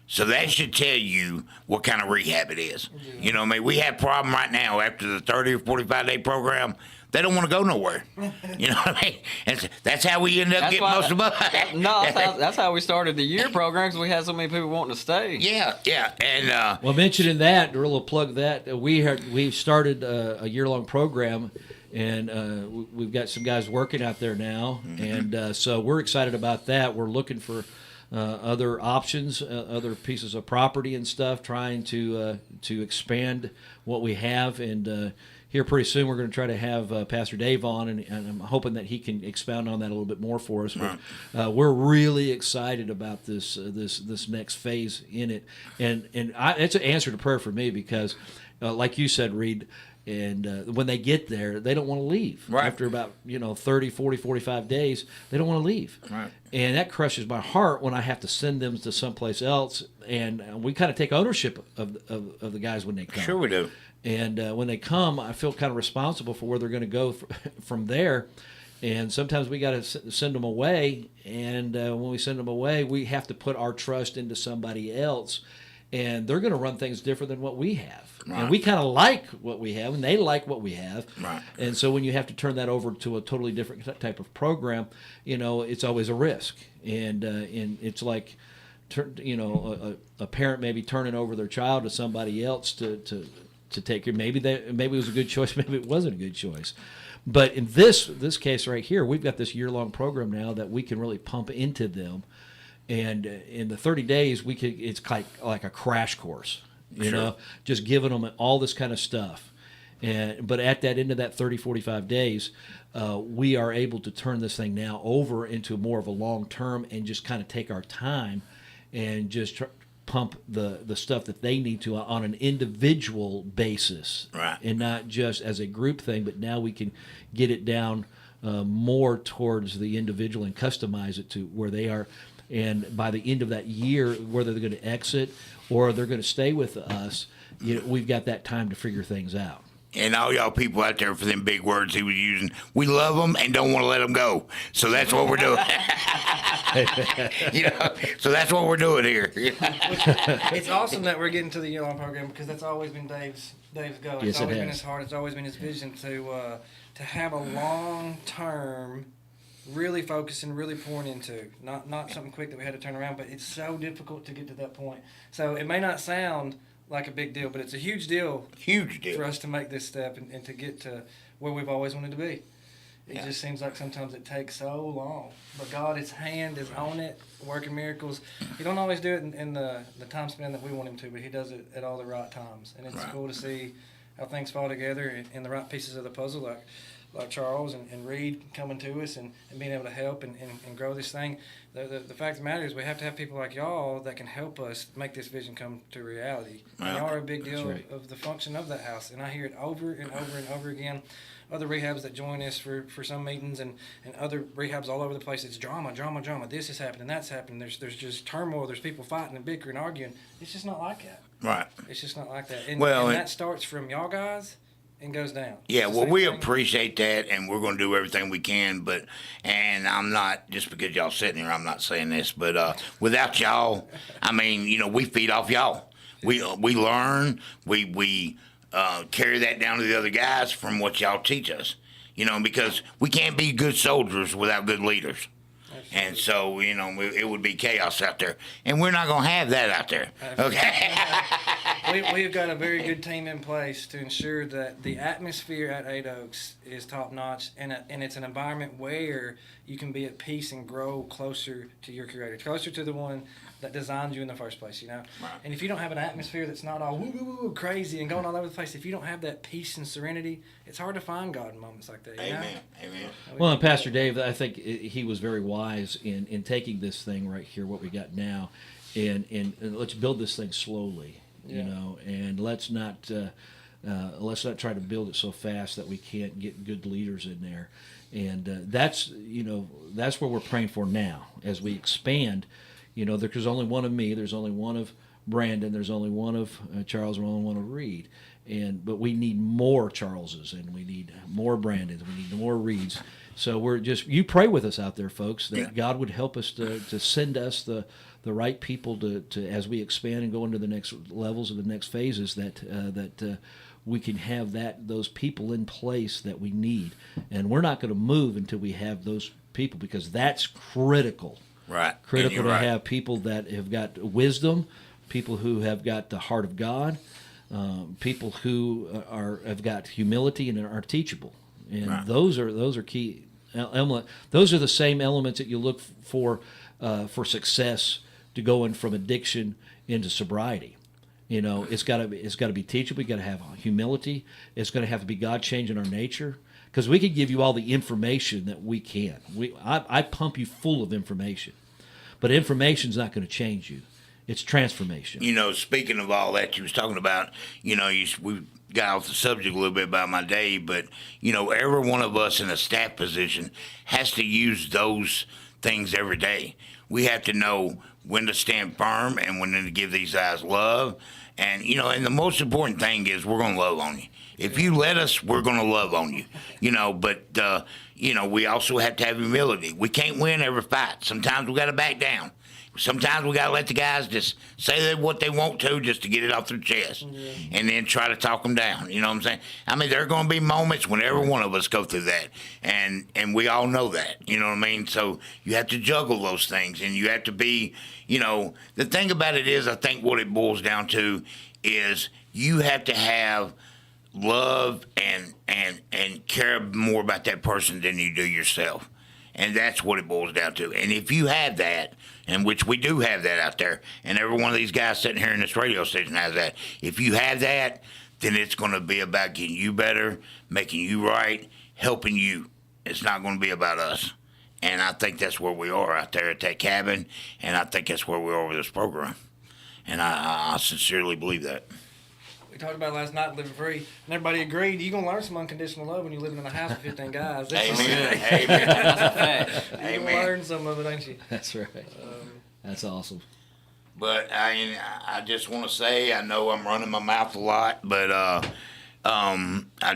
So that should tell you what kind of rehab it is. You know what I mean? We have a problem right now after the 30 or 45-day program. They don't want to go nowhere. You know what I mean? And that's how we end up getting most of us. That's how we started the year program, because we had so many people wanting to stay. Yeah. And well, mentioning that, a little plug that we've started a year-long program, and we've got some guys working out there now, and so we're excited about that. We're looking for other options, other pieces of property and stuff, trying to expand what we have, and here pretty soon we're going to try to have Pastor Dave on, and I'm hoping that he can expound on that a little bit more for us. But we're really excited about this next phase in it, and it's an answer to prayer for me, because like you said, Reed, and when they get there, they don't want to leave. Right. After about 30, 40, 45 days, they don't want to leave. Right. And that crushes my heart when I have to send them to someplace else, and we kind of take ownership of the guys when they come. Sure we do. And when they come, I feel kind of responsible for where they're going to go from there. And sometimes we got to send them away. And when we send them away, we have to put our trust into somebody else. And they're going to run things different than what we have. Right. And we kind of like what we have, and they like what we have. Right. And so when you have to turn that over to a totally different type of program, it's always a risk. And it's like, a parent maybe turning over their child to somebody else to take care. Maybe it was a good choice, maybe it wasn't a good choice. But in this case right here, we've got this year-long program now that we can really pump into them, and in the 30 days it's like a crash course, just giving them all this kind of stuff. But at that end of that 30, 45 days, we are able to turn this thing now over into more of a long-term, and just kind of take our time and just pump the stuff that they need to on an individual basis, right, and not just as a group thing. But now we can get it down more towards the individual and customize it to where they are. And by the end of that year, whether they're going to exit or they're going to stay with us, we've got that time to figure things out. And all y'all people out there for them big words he was using, we love them and don't want to let them go. So that's what we're doing. So that's what we're doing here. It's awesome that we're getting to the year-long program, because that's always been Dave's goal. It's always been his heart. It's always been his vision to have a long-term, really focusing, really pouring into. Not something quick that we had to turn around, but it's so difficult to get to that point. So it may not sound like a big deal, but it's a huge deal. Huge deal for us to make this step and to get to where we've always wanted to be. It just seems like sometimes it takes so long, but God, His hand is on it, working miracles. He don't always do it in the time span that we want Him to, but He does it at all the right times, and it's cool to see how things fall together in the right pieces of the puzzle, like Charles and Reed coming to us and being able to help and grow this thing. The fact of the matter is, we have to have people like y'all that can help us make this vision come to reality. And y'all are a big deal of the function of that house, and I hear it over and over and over again. Other rehabs that join us for some meetings and other rehabs all over the place. It's drama. This is happening, that's happening. There's just turmoil. There's people fighting and bickering, arguing. It's just not like that. Right. It's just not like that. And that starts from y'all guys and goes down. Yeah, well, we appreciate that, and we're going to do everything we can. And I'm not, just because y'all sitting here, I'm not saying this, but without y'all, I mean, we feed off y'all. We learn, we carry that down to the other guys from what y'all teach us, because we can't be good soldiers without good leaders. Absolutely. And so, it would be chaos out there. And we're not going to have that out there. Okay? We've got a very good team in place to ensure that the atmosphere at Eight Oaks is top-notch, and it's an environment where you can be at peace and grow closer to your Creator, closer to the one that designed you in the first place, you know. Right. And if you don't have an atmosphere that's not all woo woo woo crazy and going all over the place, if you don't have that peace and serenity, it's hard to find God in moments like that. You know? Amen. Well, and Pastor Dave, I think he was very wise in taking this thing right here, what we got now, and let's build this thing slowly, you know, and let's not try to build it so fast that we can't get good leaders in there. And that's where we're praying for now as we expand. You know, there's only one of me, there's only one of Brandon, there's only one of Charles, and only one of Reed. But we need more Charleses, and we need more Brandons, we need more Reeds. So you pray with us out there, folks, that God would help us to send us the right people to as we expand and go into the next levels of the next phases, that we can have those people in place that we need. And we're not going to move until we have those people, because that's critical. Right. Critical to have people that have got wisdom, people who have got the heart of God, people who have got humility and are teachable. And those are key elements. Those are the same elements that you look for success to going from addiction into sobriety. You know, it's got to be teachable. We got to have humility. It's going to have to be God changing our nature, because we can give you all the information that we can. I pump you full of information, but information's not going to change you. It's transformation. You know, speaking of all that you was talking about, you know, we got off the subject a little bit about my day, but, you know, every one of us in a staff position has to use those things every day. We have to know when to stand firm and when to give these guys love. And, you know, and the most important thing is we're going to love on you. If you let us, we're going to love on you, you know, but, you know, we also have to have humility. We can't win every fight. Sometimes we got to back down. Sometimes we got to let the guys just say what they want to just to get it off their chest, and then try to talk them down. You know what I'm saying? I mean, there are going to be moments when every one of us go through that, and we all know that. You know what I mean? So you have to juggle those things, and you have to be, you know, the thing about it is, I think what it boils down to is you have to have love and care more about that person than you do yourself. And that's what it boils down to. And if you have that, and which we do have that out there, and every one of these guys sitting here in this radio station has that, if you have that, then it's going to be about getting you better, making you right, helping you. It's not going to be about us. And I think that's where we are out there at that cabin, and I think that's where we are with this program. And I sincerely believe that. We talked about it last night, living free, and everybody agreed. You're going to learn some unconditional love when you're living in a house with 15 guys. Amen. Amen. That's a fact. You're going to learn some of it, ain't you? That's right. That's awesome. But I just want to say, I know I'm running my mouth a lot, but I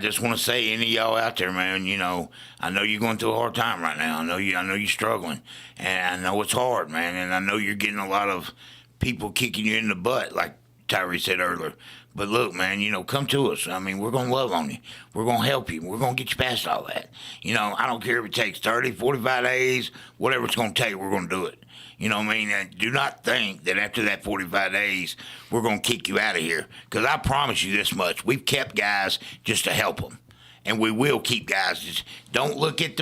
just want to say, any of y'all out there, man, you know, I know you're going through a hard time right now. I know you're struggling, and I know it's hard, man, and I know you're getting a lot of people kicking you in the butt, like Tyree said earlier. But look, man, you know, come to us. I mean, we're going to love on you. We're going to help you. We're going to get you past all that. You know, I don't care if it takes 30, 45 days, whatever it's going to take, we're going to do it. You know what I mean? And do not think that after that 45 days, we're going to kick you out of here. Because I promise you this much. We've kept guys just to help them. And we will keep guys. Just don't look at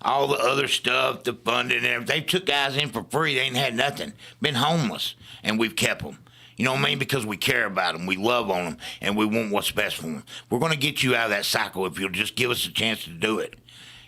all the other stuff, the funding and everything. They took guys in for free. They ain't had nothing. Been homeless. And we've kept them. You know what I mean? Because we care about them, we love on them, and we want what's best for them. We're going to get you out of that cycle if you'll just give us a chance to do it.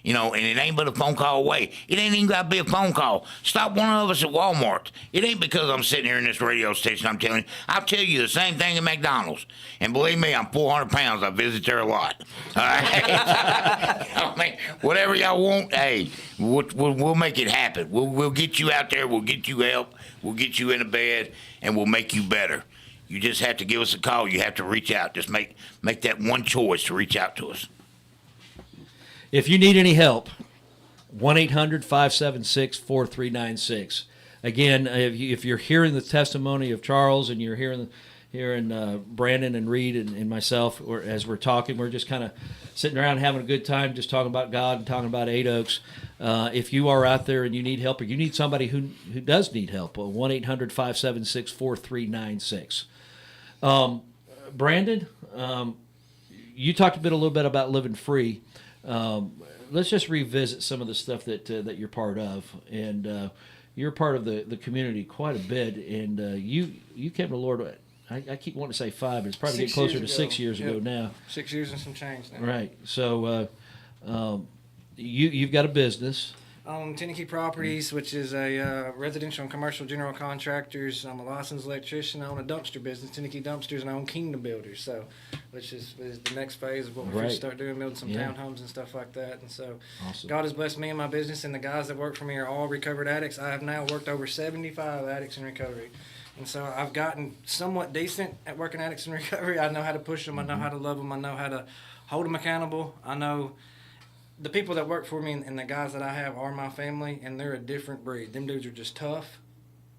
You know, and it ain't but a phone call away. It ain't even got to be a phone call. Stop one of us at Walmart. It ain't because I'm sitting here in this radio station I'm telling you. I'll tell you the same thing at McDonald's. And believe me, I'm 400 pounds. I visit there a lot. All right? I mean, whatever y'all want, hey, we'll make it happen. We'll get you out there. We'll get you help. We'll get you in a bed, and we'll make you better. You just have to give us a call. You have to reach out. Just make that one choice to reach out to us. If you need any help, 1-800-576-4396. Again, if you're hearing the testimony of Charles and you're hearing Brandon and Reed and myself, or as we're talking, we're just kind of sitting around having a good time, just talking about God and talking about Eight Oaks. If you are out there and you need help, or you need somebody who does need help, 1-800-576-4396. Brandon, you talked a little bit about living free. Let's just revisit some of the stuff that you're part of, and you're part of the community quite a bit, and you came to the Lord. I keep wanting to say 5, but it's probably getting closer to 6 years ago now. 6 years and some change now. Right. So you've got a business. Tennessee Properties, which is a residential and commercial general contractors. I'm a licensed electrician. I own a dumpster business, Tennessee Dumpsters, and I own Kingdom Builders. So, which is the next phase of what we're going to start doing, building some townhomes and stuff like that. And so, awesome. God has blessed me and my business, and the guys that work for me are all recovered addicts. I have now worked over 75 addicts in recovery. And so I've gotten somewhat decent at working addicts in recovery. I know how to push them. I know how to love them. I know how to hold them accountable. I know the people that work for me and the guys that I have are my family, and they're a different breed. Them dudes are just tough,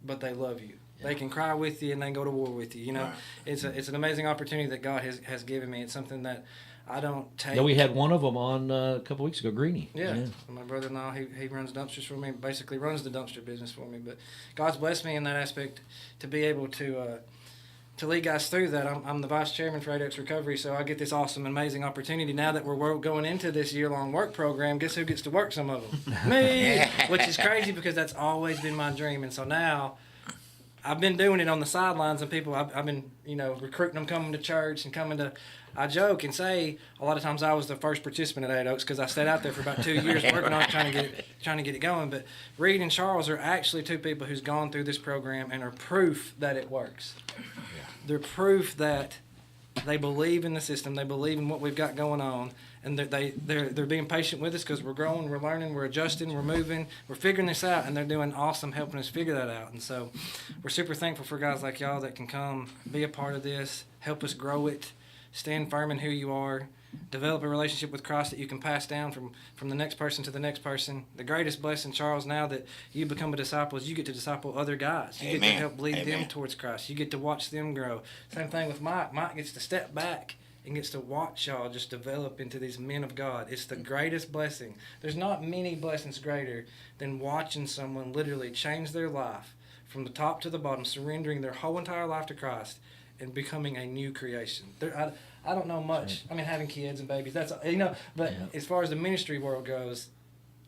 but they love you. Yeah. They can cry with you and they can go to war with you. You know, it's an amazing opportunity that God has given me. It's something that I don't take. Yeah, we had one of them on a couple weeks ago, Greenie. Yeah. My brother-in-law, he runs dumpsters for me, basically runs the dumpster business for me. But God's blessed me in that aspect to be able to lead guys through that. I'm the vice chairman for ADX Recovery, so I get this awesome, amazing opportunity now that we're going into this year-long work program. Guess who gets to work some of them? Me! Which is crazy because that's always been my dream. And so now I've been doing it on the sidelines, and people, I've been, recruiting them coming to church and coming to. I joke and say a lot of times I was the first participant at 8 Oaks because I stayed out there for about 2 years working on it, trying to get it going. But Reed and Charles are actually 2 people who's gone through this program and are proof that it works. They're proof that they believe in the system, they believe in what we've got going on, and they're being patient with us because we're growing, we're learning, we're adjusting, we're moving, we're figuring this out, and they're doing awesome helping us figure that out. And so we're super thankful for guys like y'all that can come be a part of this, help us grow it, stand firm in who you are, develop a relationship with Christ that you can pass down from the next person to the next person. The greatest blessing, Charles, now that you become a disciple is you get to disciple other guys. You get to help lead them towards Christ. You get to watch them grow. Same thing with Mike. Mike gets to step back and gets to watch y'all just develop into these men of God. It's the greatest blessing. There's not many blessings greater than watching someone literally change their life from the top to the bottom, surrendering their whole entire life to Christ and becoming a new creation. I don't know much. I mean, having kids and babies, that's, but as far as the ministry world goes,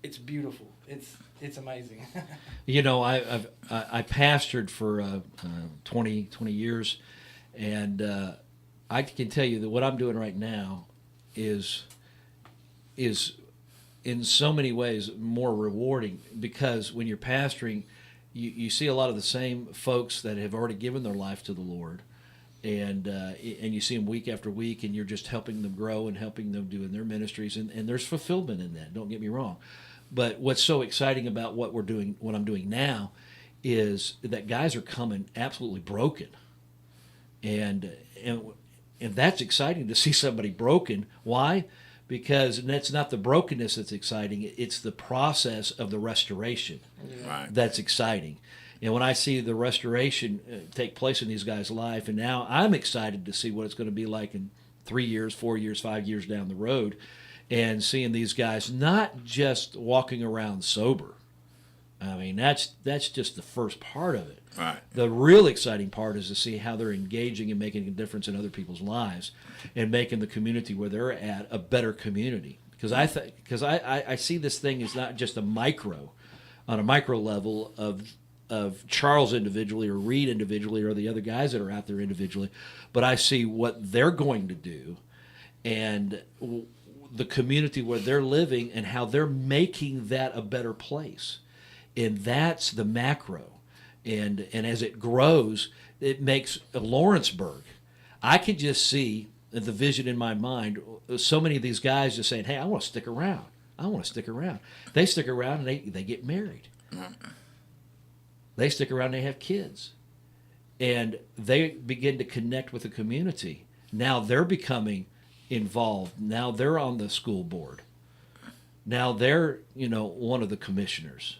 it's beautiful. It's amazing. I pastored for 20 years, and I can tell you that what I'm doing right now is in so many ways more rewarding, because when you're pastoring, you see a lot of the same folks that have already given their life to the Lord. And you see them week after week, and you're just helping them grow and helping them do in their ministries, and there's fulfillment in that. Don't get me wrong, but what's so exciting about what I'm doing now, is that guys are coming absolutely broken, and that's exciting to see somebody broken. Why? Because that's not the brokenness that's exciting; it's the process of the restoration that's exciting. And when I see the restoration take place in these guys' life, and now I'm excited to see what it's going to be like in 3 years, 4 years, 5 years down the road, and seeing these guys not just walking around sober. I mean, that's just the first part of it. Right. The real exciting part is to see how they're engaging and making a difference in other people's lives, and making the community where they're at a better community. Because I see this thing as not just on a micro level of Charles individually or Reed individually or the other guys that are out there individually, but I see what they're going to do and the community where they're living and how they're making that a better place. And that's the macro. And as it grows, it makes Lawrenceburg. I could just see the vision in my mind, so many of these guys just saying, hey, I want to stick around. I want to stick around. They stick around and they get married. They stick around and they have kids. And they begin to connect with the community. Now they're becoming involved. Now they're on the school board. Now they're, one of the commissioners.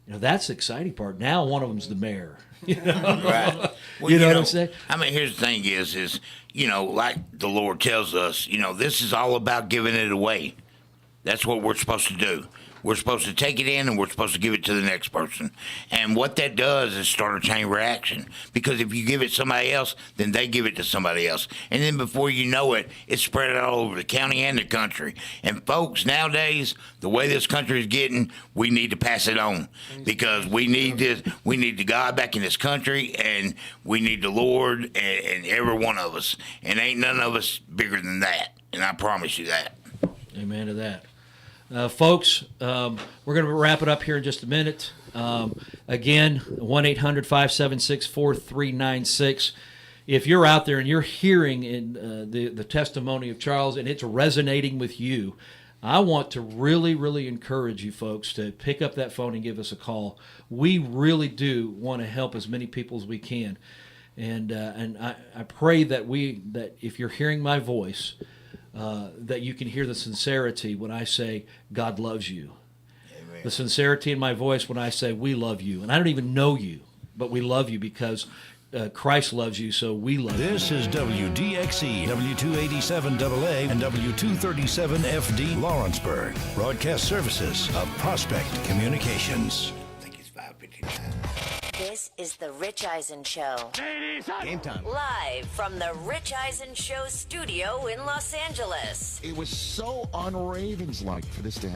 That's the exciting part. Now one of them's the mayor. Right. Well, you know what I'm saying? I mean, here's the thing is, like the Lord tells us, this is all about giving it away. That's what we're supposed to do. we're supposed to take it in and we're supposed to give it to the next person. And what that does is start a chain reaction, because if you give it to somebody else, then they give it to somebody else. And then before you know it, it's spread out all over the county and the country. And folks, nowadays, the way this country is getting, we need to pass it on, because we need this. We need the God back in this country, and we need the Lord and every one of us. And ain't none of us bigger than that. And I promise you that. Amen to that. Folks, we're going to wrap it up here in just a minute. Again, 1-800-576-4396. If you're out there and you're hearing in the testimony of Charles and it's resonating with you, I want to really, really encourage you folks to pick up that phone and give us a call. We really do want to help as many people as we can. And I pray that if you're hearing my voice, that you can hear the sincerity when I say God loves you. Amen. The sincerity in my voice when I say we love you. And I don't even know you, but we love you because Christ loves you, so we love you. This is WDXE, W287AA, and W237FD Lawrenceburg. Broadcast services of Prospect Communications. I think it's 5:59. This is the Rich Eisen Show. Game time. Live from the Rich Eisen Show studio in Los Angeles. It was so un-Ravens-like for this to happen.